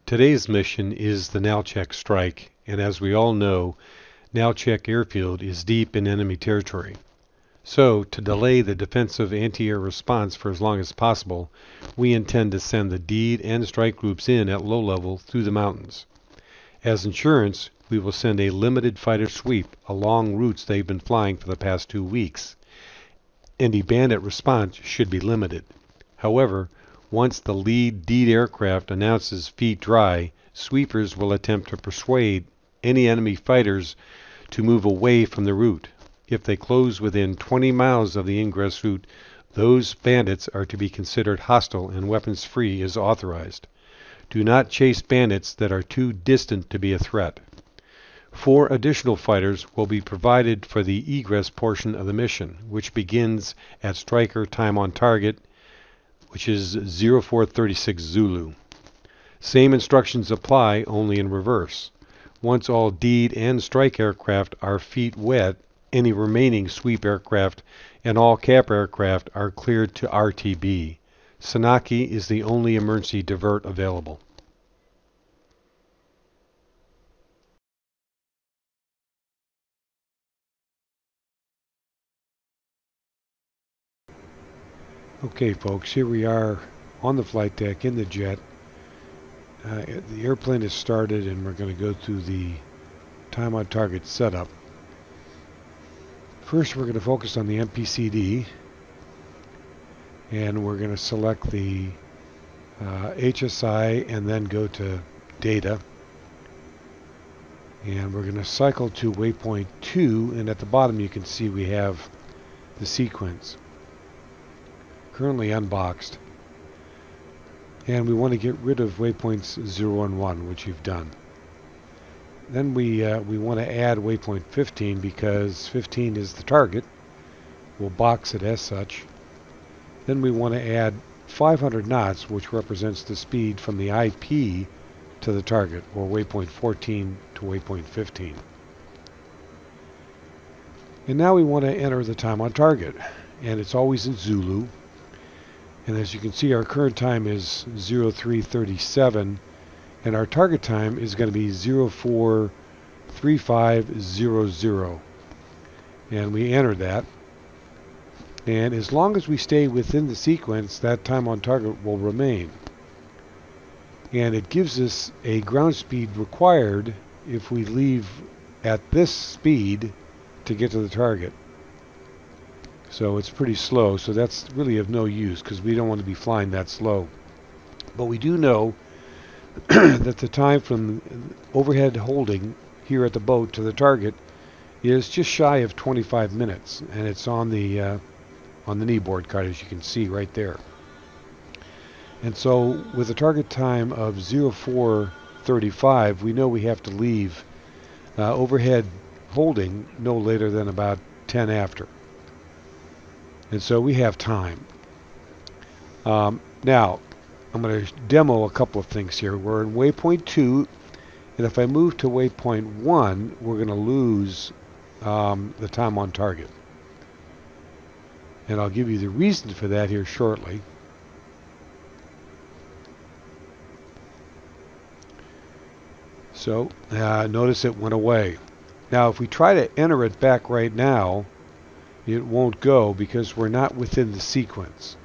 Today's mission is the Nalchek strike, and as we all know, Nalchek airfield is deep in enemy territory. So, to delay the defensive anti-air response for as long as possible, we intend to send the deed and strike groups in at low level through the mountains. As insurance, we will send a limited fighter sweep along routes they've been flying for the past 2 weeks. Any bandit response should be limited. However, once the lead deed aircraft announces feet dry, sweepers will attempt to persuade any enemy fighters to move away from the route. If they close within 20 miles of the ingress route, those bandits are to be considered hostile and weapons free is authorized. Do not chase bandits that are too distant to be a threat. 4 additional fighters will be provided for the egress portion of the mission, which begins at striker time on target, which is 0436 Zulu. Same instructions apply, only in reverse. Once all deed and strike aircraft are feet wet, any remaining sweep aircraft and all cap aircraft are cleared to RTB. Sanaki is the only emergency divert available. Okay folks, here we are on the flight deck in the jet. The airplane is started and we're going to go through the time on target setup. First we're going to focus on the MPCD and we're going to select the HSI and then go to data. And we're going to cycle to waypoint 2, and at the bottom you can see we have the sequence. Currently unboxed. And we want to get rid of waypoints 0 and 1, which you've done. Then we want to add waypoint 15 because 15 is the target. We'll box it as such. Then we want to add 500 knots, which represents the speed from the IP to the target, or waypoint 14 to waypoint 15. And now we want to enter the time on target, and it's always in Zulu. And as you can see, our current time is 0337, and our target time is going to be 043500. And we enter that. And as long as we stay within the sequence, that time on target will remain. And it gives us a ground speed required if we leave at this speed to get to the target. So it's pretty slow, so that's really of no use because we don't want to be flying that slow. But we do know that the time from overhead holding here at the boat to the target is just shy of 25 minutes, and it's on the kneeboard card, as you can see right there. And so with a target time of 0435, we know we have to leave overhead holding no later than about 10 after. And so we have time. Now, I'm going to demo a couple of things here. We're in waypoint 2, and if I move to waypoint 1, we're going to lose the time on target. And I'll give you the reason for that here shortly. So, notice it went away. Now, if we try to enter it back right now, it won't go because we're not within the sequence.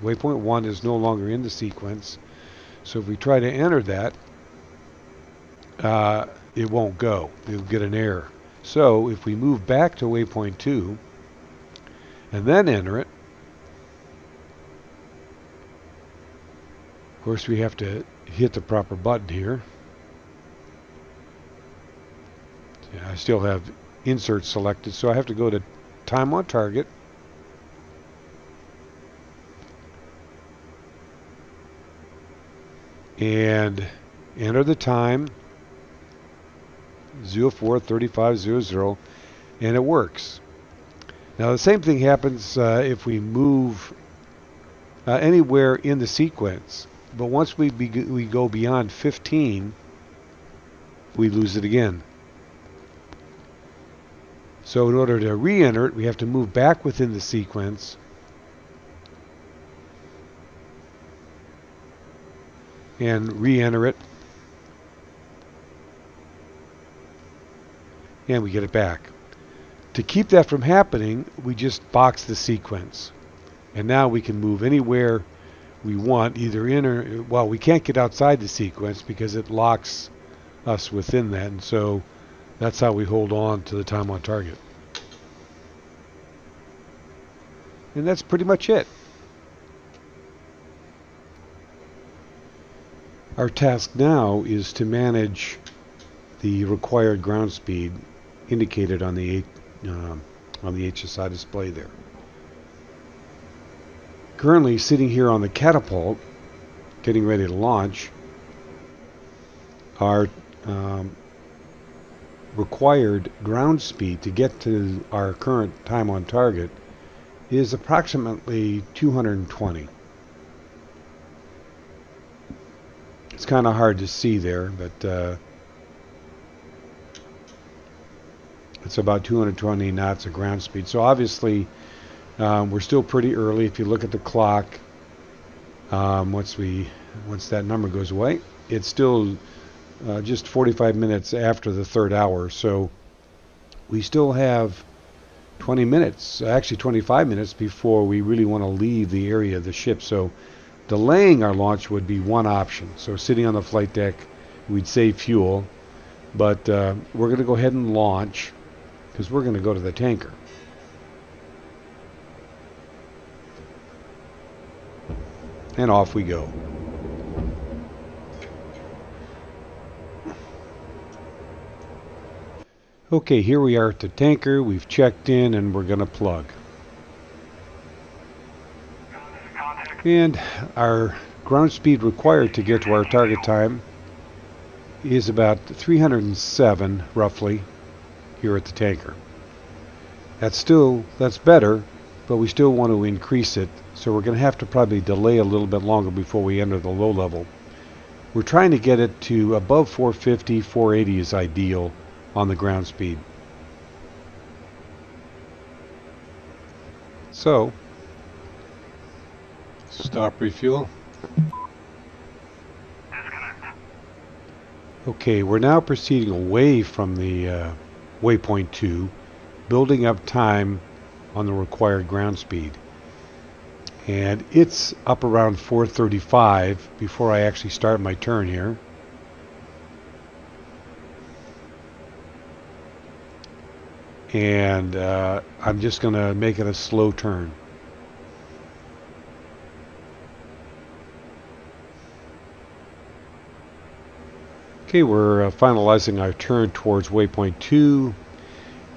Waypoint 1 is no longer in the sequence. So if we try to enter that, it won't go. It'll get an error. So if we move back to waypoint 2 and then enter it, of course we have to hit the proper button here. I still have insert selected, so I have to go to time on target, and enter the time 043500, and it works. Now the same thing happens if we move anywhere in the sequence, but once we go beyond 15, we lose it again. So in order to re-enter it, we have to move back within the sequence and re-enter it and we get it back. To keep that from happening, we just box the sequence. And now we can move anywhere we want, either in or, well, we can't get outside the sequence because it locks us within that. And so that's how we hold on to the time on target. And that's pretty much it. Our task now is to manage the required ground speed indicated on the HSI display there. Currently sitting here on the Catapult, getting ready to launch, our required ground speed to get to our current time on target is approximately 220. It's kind of hard to see there, but it's about 220 knots of ground speed. So obviously we're still pretty early. If you look at the clock, once that number goes away, it's still just 45 minutes after the third hour. So we still have 20 minutes, actually 25 minutes before we really want to leave the area of the ship. So delaying our launch would be one option. So sitting on the flight deck, we'd save fuel, but we're going to go ahead and launch because we're going to go to the tanker. And off we go. Okay, here we are at the tanker. We've checked in and we're going to plug. And our ground speed required to get to our target time is about 307 roughly here at the tanker. That's better, but we still want to increase it, so we're going to have to probably delay a little bit longer before we enter the low level. We're trying to get it to above 450, 480 is ideal on the ground speed. So stop refuel. Okay, we're now proceeding away from the waypoint 2, building up time on the required ground speed. And it's up around 435 before I actually start my turn here. And I'm just going to make it a slow turn. Okay, we're finalizing our turn towards waypoint 2,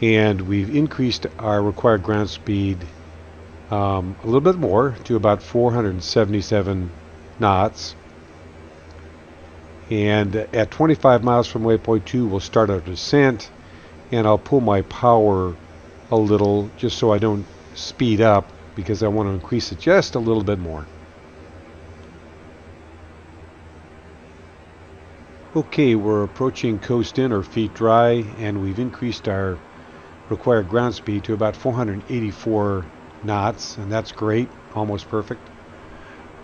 and we've increased our required ground speed a little bit more to about 477 knots. And at 25 miles from waypoint 2, we'll start our descent, and I'll pull my power a little just so I don't speed up, because I want to increase it just a little bit more. Okay, we're approaching coast in or feet dry, and we've increased our required ground speed to about 484 knots, and that's great, almost perfect.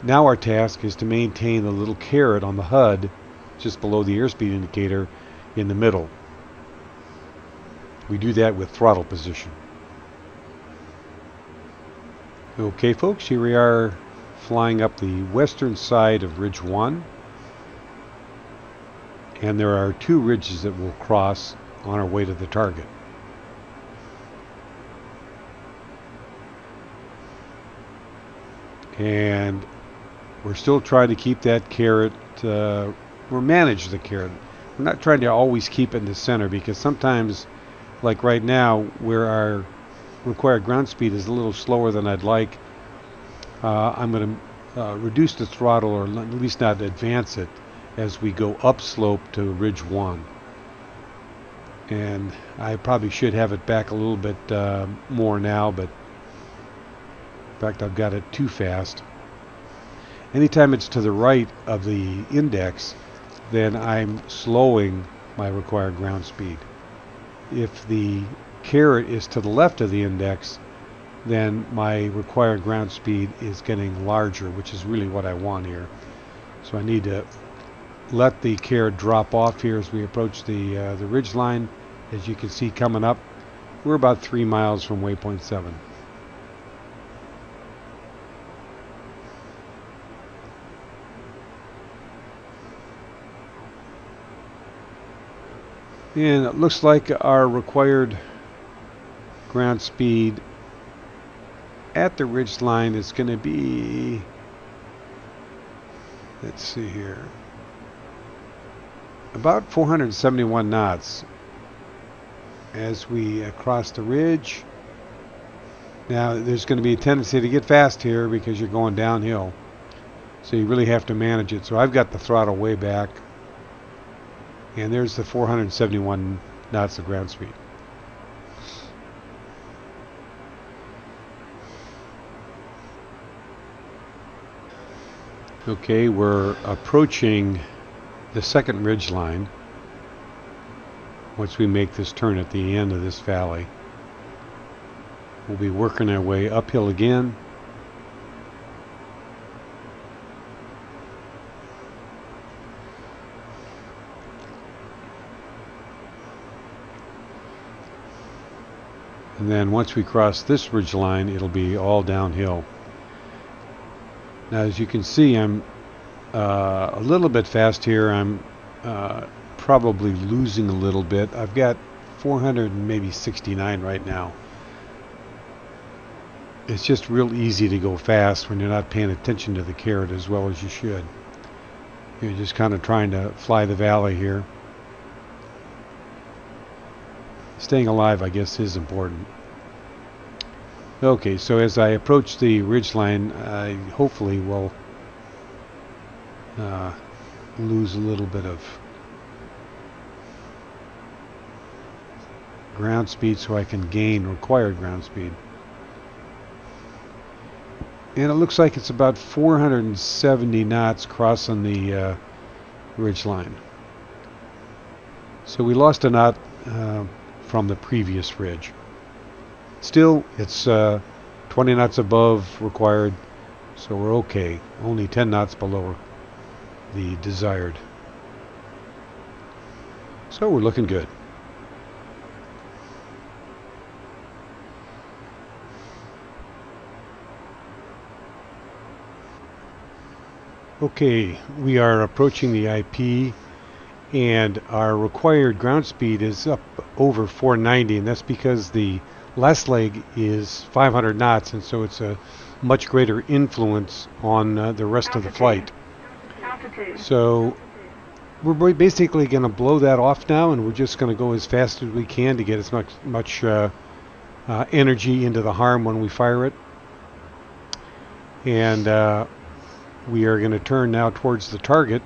Now our task is to maintain the little caret on the HUD just below the airspeed indicator in the middle. We do that with throttle position. Okay folks, here we are flying up the western side of Ridge 1. And there are 2 ridges that we'll cross on our way to the target. And we're still trying to keep that caret, or manage the caret. We're not trying to always keep it in the center, because sometimes, like right now, where our required ground speed is a little slower than I'd like, I'm going to reduce the throttle, or at least not advance it, as we go upslope to Ridge 1. And I probably should have it back a little bit more now, but in fact I've got it too fast. Anytime it's to the right of the index, then I'm slowing my required ground speed. If the caret is to the left of the index, then my required ground speed is getting larger, which is really what I want here. So I need to let the caret drop off here as we approach the ridge line, as you can see coming up, we're about 3 miles from waypoint 7. And it looks like our required ground speed at the ridge line is going to be, let's see here, about 471 knots as we cross the ridge. Now there's going to be a tendency to get fast here because you're going downhill, so you really have to manage it. So I've got the throttle way back, and there's the 471 knots of ground speed. Okay, we're approaching the second ridge line once we make this turn at the end of this valley. We'll be working our way uphill again. And then once we cross this ridge line, it'll be all downhill. Now, as you can see, I'm a little bit fast here. I'm probably losing a little bit. I've got 469 right now. It's just real easy to go fast when you're not paying attention to the carrot as well as you should. You're just kind of trying to fly the valley here. Staying alive, I guess, is important. Okay, so as I approach the ridgeline, I hopefully will lose a little bit of ground speed so I can gain required ground speed. And it looks like it's about 470 knots crossing the ridgeline. So we lost a knot from the previous ridge. Still, it's 20 knots above required, so we're okay. Only 10 knots below the desired. So we're looking good. Okay, we are approaching the IP, and our required ground speed is up over 490, and that's because the last leg is 500 knots, and so it's a much greater influence on the rest of the flight. So we're basically going to blow that off now, and we're just going to go as fast as we can to get as much energy into the harm when we fire it. And we are going to turn now towards the target,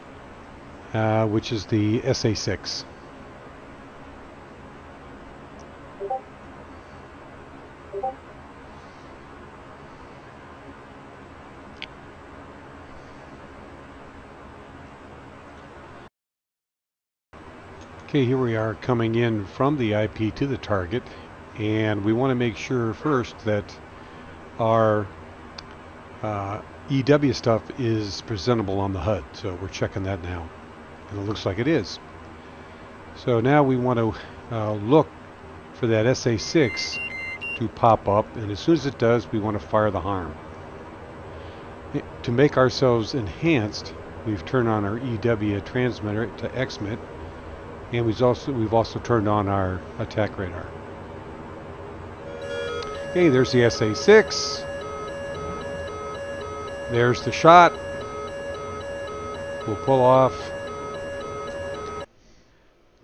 which is the SA-6. Okay, here we are coming in from the IP to the target, and we want to make sure first that our EW stuff is presentable on the HUD, so we're checking that now, and it looks like it is. So now we want to look for that SA-6 to pop up, and as soon as it does, we want to fire the harm. To make ourselves enhanced, we've turned on our EW transmitter to XMIT, and we've also turned on our attack radar. Okay, there's the SA-6. There's the shot. We'll pull off.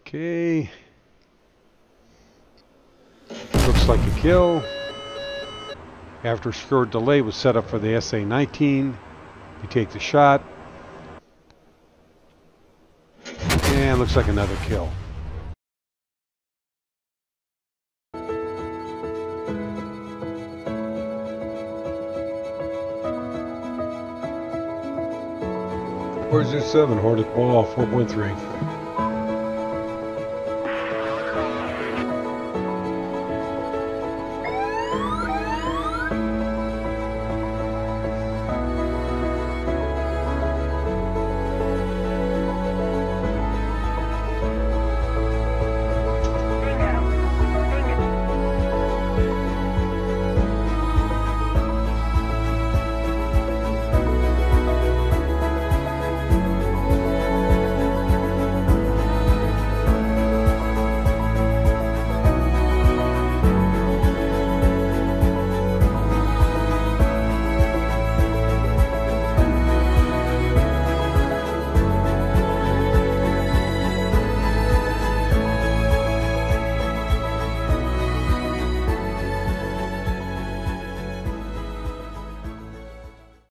Okay. Looks like a kill. After a short delay was set up for the SA-19. We take the shot. And looks like another kill. Where's your 7? Hornet Ball 4.3.